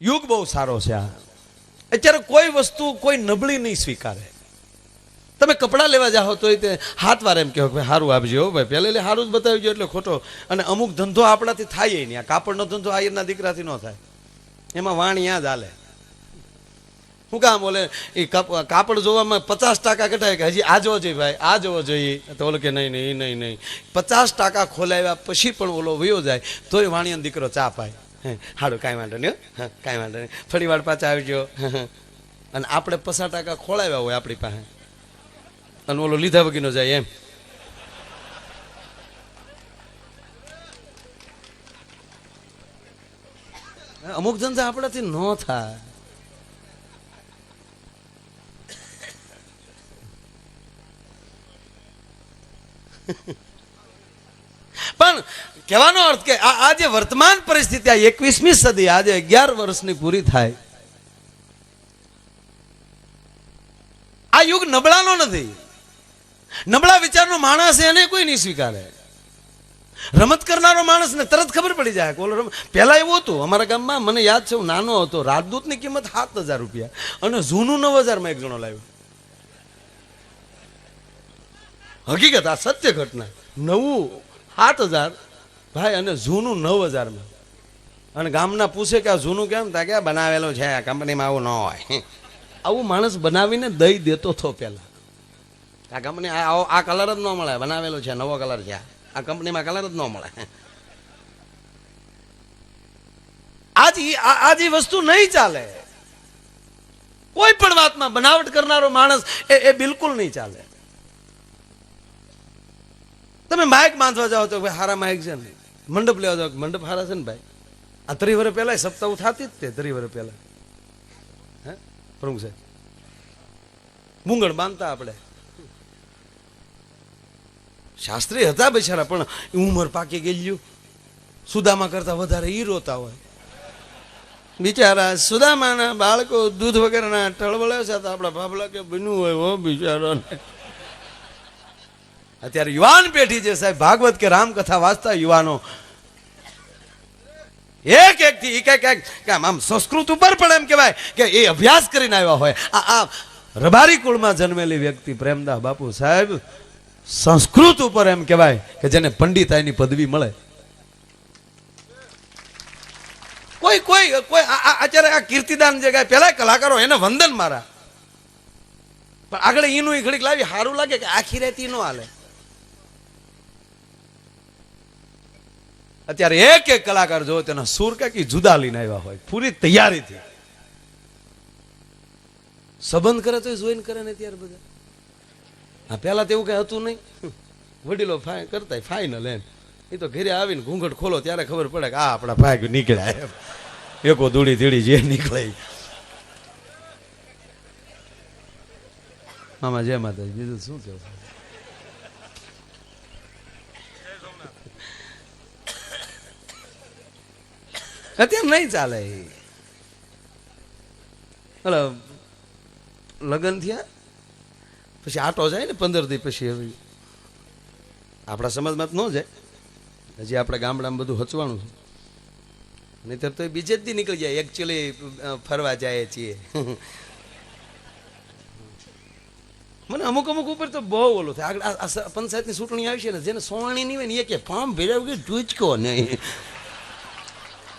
યુગ બહુ સારો છે આ. અત્યારે કોઈ વસ્તુ કોઈ નબળી નહીં સ્વીકારે. તમે કપડાં લેવા જાઓ તો તે હાથ વાર એમ કહો કે સારું આપજો ભાઈ, પહેલે સારું જ બતાવજો એટલે ખોટો. અને અમુક ધંધો આપણાથી થાય નહીં. આ કાપડનો ધંધો આયરના દીકરાથી ન થાય, એમાં વાણિયા જ હાલે. શું કામ બોલે એ કાપડ જોવામાં 50% ઘટાય કે હજી આ જોવો જોઈએ ભાઈ, આ જોવો જોઈએ. તો ઓલો કે નહીં નહીં નહીં નહીં, 50% ખોલાવ્યા પછી પણ ઓલો વયો જાય તોય વાણિયાનો દીકરો ચા પાય. હારું કાંઈ વાંધો નહીં, હા કાંઈ વાંધો નહીં, થોડી વાર પાછા આવજો. અને આપણે 50% ખોલાવ્યા હોય આપણી પાસે અને ઓલો લીધા વગીનો જાય એમ. અમુક ધંધા આપણાથી ન થાય. પણ કહેવાનો અર્થ કે આ જે વર્તમાન પરિસ્થિતિ, આ 21મી સદી, આજે 11 વર્ષની પૂરી થાય, આ યુગ નબળાનો નથી. નબળા વિચારનો માણસ એને કોઈ નહીં સ્વીકારે. રમત કરનારો માણસને તરત ખબર પડી જાય. પહેલા એવું હતું અમારા ગામમાં, મને યાદ છે હું નાનો હતો, રાજદૂતની કિંમત 7,000 રૂપિયા અને જૂનું 9,000 માં એક જણો લાવ્યો. હકીકત, આ સત્ય ઘટના. નવું 7,000 ભાઈ અને જૂનું 9,000 માં. અને ગામના પૂછે કે આ જૂનું કેમ? તા કે બનાવેલું છે, કંપનીમાં આવું ન હોય. આવું માણસ બનાવીને દઈ દેતો હતો પેલા. આ કંપની આ કલર જ ન મળે, બનાવેલો છે, નવો કલર છે, આ કંપનીમાં કલર જ ન મળે. આજ વસ્તુ નહીં ચાલે. કોઈ પણ વાતમાં બનાવટ કરનારો માણસ એ બિલકુલ નહીં ચાલે. તમે માઇક બાંધવા જાઓ તો ભાઈ હારા માઇક છે ને, મંડપ લેવા જાઓ મંડપ હારા છે ને ભાઈ. આ 30 વર્ષ પહેલા સપ્તાહ થતી જ તે 30 વર્ષ પહેલા. હે પ્રમુખ સાહેબ, મૂંગણ બાંધતા આપણે. શાસ્ત્રી હતા બિચારા, પણ ઉંમર પાકી ગયેલું. સુદામા કરતા વધારે ઈ રોતા હોય બિચારા. સુદામાના બાળકો દૂધ વગરના ટળવળે છે તો આપણા બાબલા કે બન્યું હોય હો બિચારા. અત્યારે યુવાન પેઢી છે સાહેબ, ભાગવત કે રામકથા વાંચતા યુવાનો એક થી એક આમ સંસ્કૃત ઉપર પણ એમ કહેવાય કે એ અભ્યાસ કરીને આવ્યા હોય. આ રબારી કુળમાં જન્મેલી વ્યક્તિ પ્રેમદાસ બાપુ સાહેબ સંસ્કૃત ઉપર એમ કહેવાય કે જેને પંડિતાઈની પદવી મળે. કોઈ કોઈ કોઈ અત્યારે આ કીર્તિદાન જે ગાય પેલા કલાકારો એને વંદન મારા, પણ આગળ ઈનું ઘડીક લાવી સારું લાગે કે આખી રેતી નો હાલે. અત્યારે એક એક કલાકાર જો તેના સુર કઈ જુદા લઈને આવ્યા હોય પૂરી તૈયારીથી. સંબંધ કરે તો જોઈને કરે ને ત્યારે બધા. હા પેલા તો એવું કઈ હતું નહીં, વડીલો કરતા ફાઇનલ એમ. એ તો ઘરે આવીને ઘૂંઘટ ખોલો ત્યારે ખબર પડે કે આ આપણા ભાગ નીકળ્યા એમ. એકો દૂડી ધીડી જે નીકળે. આમાં જય માતાજી, બીજું શું કેવું? અત્યારે નહીં ચાલે. લગ્ન થયા પછી આટો જાય ને 15 દી પછી. હવે આપણા સમાજમાં ન જાય, હજી આપણા ગામડામાં બધું હચવાનું છે. નહીતર તો બીજે જ દી નીકળી જાય. એકચ્યુઅલી ફરવા જાય છીએ. મને અમુક ઉપર તો બહુ ઓલું થાય. આગળ પંચાયતની ચૂંટણી આવી છે ને, જેને સોવાણી નહીં હોય ને એ કે ફોર્મ ભેળ્યા વગર ટૂચકો નહીં.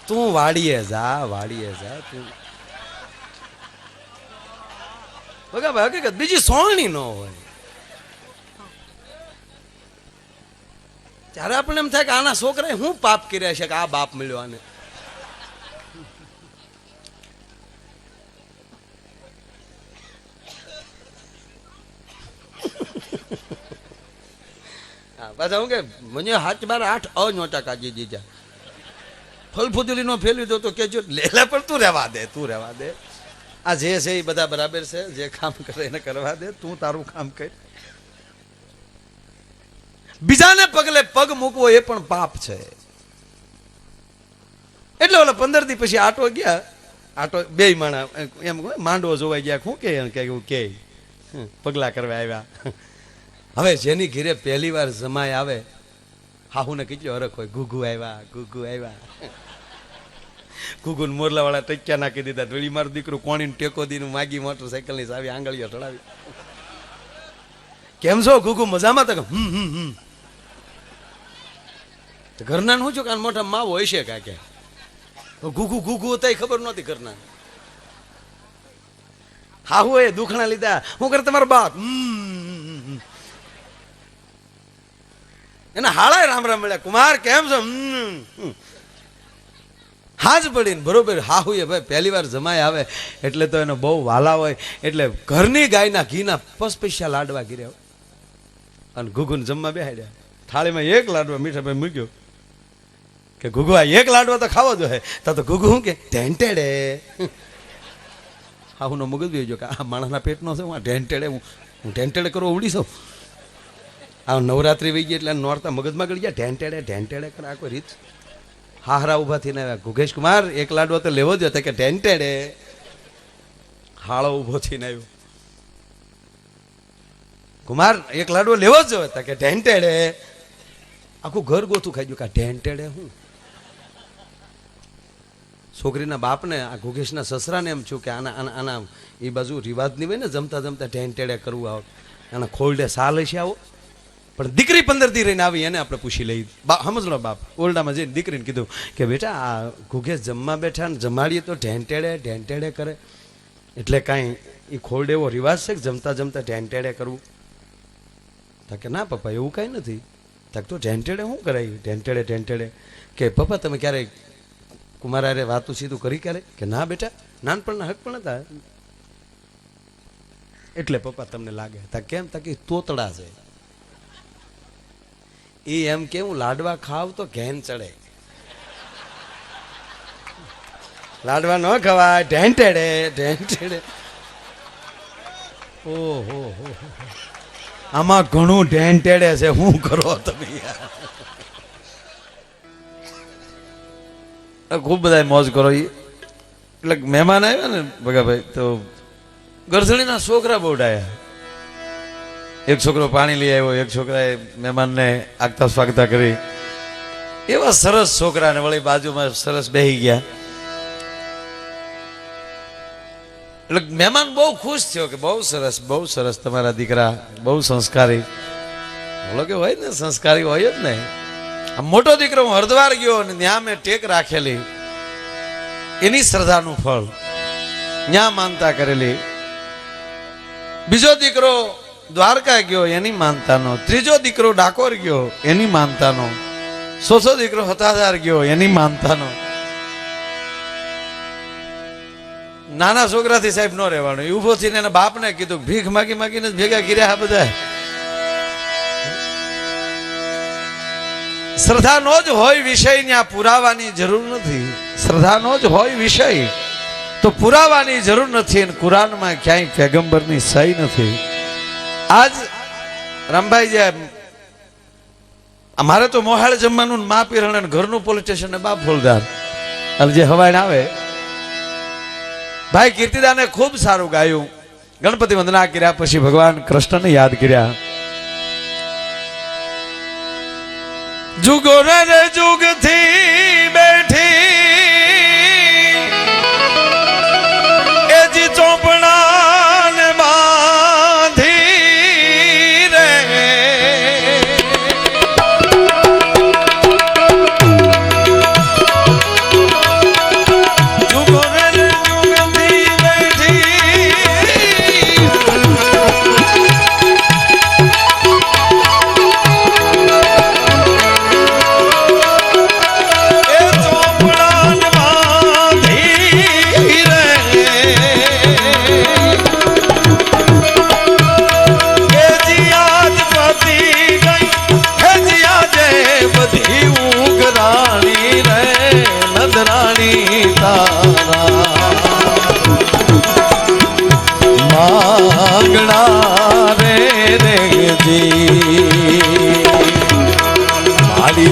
તું વાડીએ જા તું હકીકત બીજી સોળણી ન હોય. ત્યારે આપણને એમ થાય કે આના છોકરાએ હું પાપ કર્યા છે કે આ બાપ મળ્યો આને. પાછા હું કે મને 7/8 અનોટા કાઢી દીધા. ફલફુદલી નો ફેરવી દો તો કેજો લેલા પણ તું રહેવા દે. આ જે છે એ બધા બરાબર છે, જે કામ કરે એને કરવા દે, તું તારું કામ કર. બીજાને પગલે પગ મૂકવો એ પણ પાપ છે. એટલે ઓલા 15 દી પછી આટો ગયા. આટો બે માણા એમ માંડવો જોવા ગયા. શું કે પગલા કરવા આવ્યા. હવે જેની ઘીરે પહેલી વાર જમાય આવે, હાહુને કેટલો હરખ હોય. ગુગુ આવ્યા. ગુગુન મોરલાવાળા ટક્યા નાખી દીધા. ઢોળી મારું દીકરું કોણીને ટેકો દીને માગી મોટરસાઇકલની ચાવી આંગળીઓ ચડાવી. કેમ છો ગુગુ, મજામાં? તો ઘરના શું છો કે મોટા માવો હોય છે કાંકે. ગુગુ ગુગુ હતા ખબર નહોતી ઘરના. હા હું એ દુખણા લીધા. હું કરે તમારો બાપ? એના હાળા રામ રામ મળ્યા. કુમાર કેમ છો? હાજ પડીને બરોબર. હા હું એ ભાઈ પહેલી વાર જમાય આવે એટલે તો એનો બહુ વાલા હોય એટલે ઘરની ગાયના ઘીના પસપૈસા લાડવા ગીર્યા અને ગુગુને જમવા બેહાડ્યા. થાળીમાં એક લાડવા મીઠાભાઈ મૂક્યો કે ગુગુ આ એક લાડવા તો ખાવો જોઈએ. તો ગુગુ શું કે ઢેંટેડે. હા હું મગજ બી ગયો કે આ માણસના પેટનો છે. હું ઢેંટેડે હું ઢેંટેડે કરવા ઉડી છું. આ નવરાત્રી વહી ગઈ એટલે નોરતા મગજમાં ગળી ગયા. ઢેંટેડે ઢેંટેડે કરે આ કોઈ રીત. હાહરા ઉભા થઈને આવ્યા. ગુગેશ કુમાર એક લાડવો તો લેવો જ હતો કે ઢેંટેડે. હાળો ઉભો થઈને આવ્યો. કુમાર એક લાડવો લેવો જ હતો કે ઢેંટેડે. આખું ઘર ગોથું ખાઈ ગયું કે ઢેંટેડે હું. છોકરીના બાપને આ ગુગેશના સસરાને એમ છું કે આના એ બાજુ રિવાજ નહીં હોય ને જમતા જમતા ઢેંટેડે કરવું આવો. આના ખોલડે સાલ હશે આવો. પણ દીકરી 15 દી રહીને આવી એને આપણે પૂછી લઈ. સમજણો બાપ ઓરડામાં જઈને દીકરીને કીધું કે બેટા આ ગુગેશ જમવા બેઠા ને જમાડીએ તો ઢેંટેડે ઢેંટેડે કરે એટલે કાંઈ એ ખોલડે એવો રિવાજ છે કે જમતા જમતા ઢેંટેડે કરવું? તા કે ના પપ્પા એવું કાંઈ નથી. તાક તો ઢેંટેડે શું કરાય? ઢેંટેડે ઢેંટેડે કે પપ્પા તમે ક્યારેય કુમારે વાતું સીધું કરી ક્યારે? કે ના બેટા નાનપણના હક પણ હતા એટલે પપ્પા તમને લાગે. તા કેમ? તા કે તોતડા છે એ. એમ કે હું લાડવા ખાવ તો ઘેન ચડે. લાડવા ન ખવાય ઢેંટેડે ઢેંટેડે. ઓહો આમાં ઘણું ઢેંટેડે છે. શું કરો તમે યાર? ખૂબ બધા મોજ કરો. એટલે મહેમાન આવ્યા ને ભગાભાઈ તો ગરધણીના છોકરા બહુ ડાયા. એક છોકરો પાણી લઈ આવ્યો, એક છોકરાએ મહેમાનને આગતા સ્વાગતા કરી. એવા સરસ છોકરાને વળી બાજુમાં સરસ બેહી ગયા. એટલે મહેમાન બહુ ખુશ થયો કે બહુ સરસ તમારા દીકરા બહુ સંસ્કારી. બોલો કે હોય ને સંસ્કારી હોય જ ને. આ મોટો દીકરો હું હરદ્વાર ગયો અને ત્યાં મેં ટેક રાખેલી એની શ્રદ્ધાનું ફળ ત્યાં માનતા કરેલી. બીજો દીકરો દ્વારકા ગયો એની માનતાનો. ત્રીજો દીકરો ડાકોર ગયો એની માનતાનો. ચોથો દીકરો હતાધાર ગયો એની માનતાનો. નાના છોકરાથી સાહેબ ન રહેવાનું. એ ઉભો થઈને એના બાપને કીધું ભીખ માગી માગીને ભેગા કર્યા બધા. શ્રદ્ધાનો જ હોય વિષય ત્યાં પુરાવાની જરૂર નથી. શ્રદ્ધાનો જ હોય વિષય તો પુરાવાની જરૂર નથી. અને કુરાનમાં ક્યાંય પેગમ્બરની સહી નથી. આજ રામભાઈ જે અમારે તો મોહાળ જમવાનું મા પીરણ ઘરનું પોલીસ સ્ટેશન ને બાપ ફોલદાર અને જે હવાઈને આવે ભાઈ કીર્તિદાને ખૂબ સારું ગાયું. ગણપતિ વંદના કર્યા પછી ભગવાન કૃષ્ણને યાદ કર્યા. જુગો રે જુગ થી બેઠી એજી ચોપડા ને બાંધી રે. જુગો રે જુગ થી બેઠી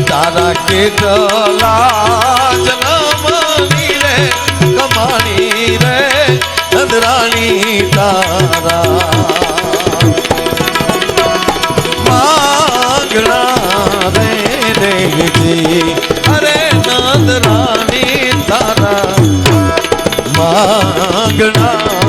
તારા કેટલા જન્મની રે કમાણી રે નંદરાણી તારા માગણા રે રેજી અરે નંદરાણી તારા આંગણા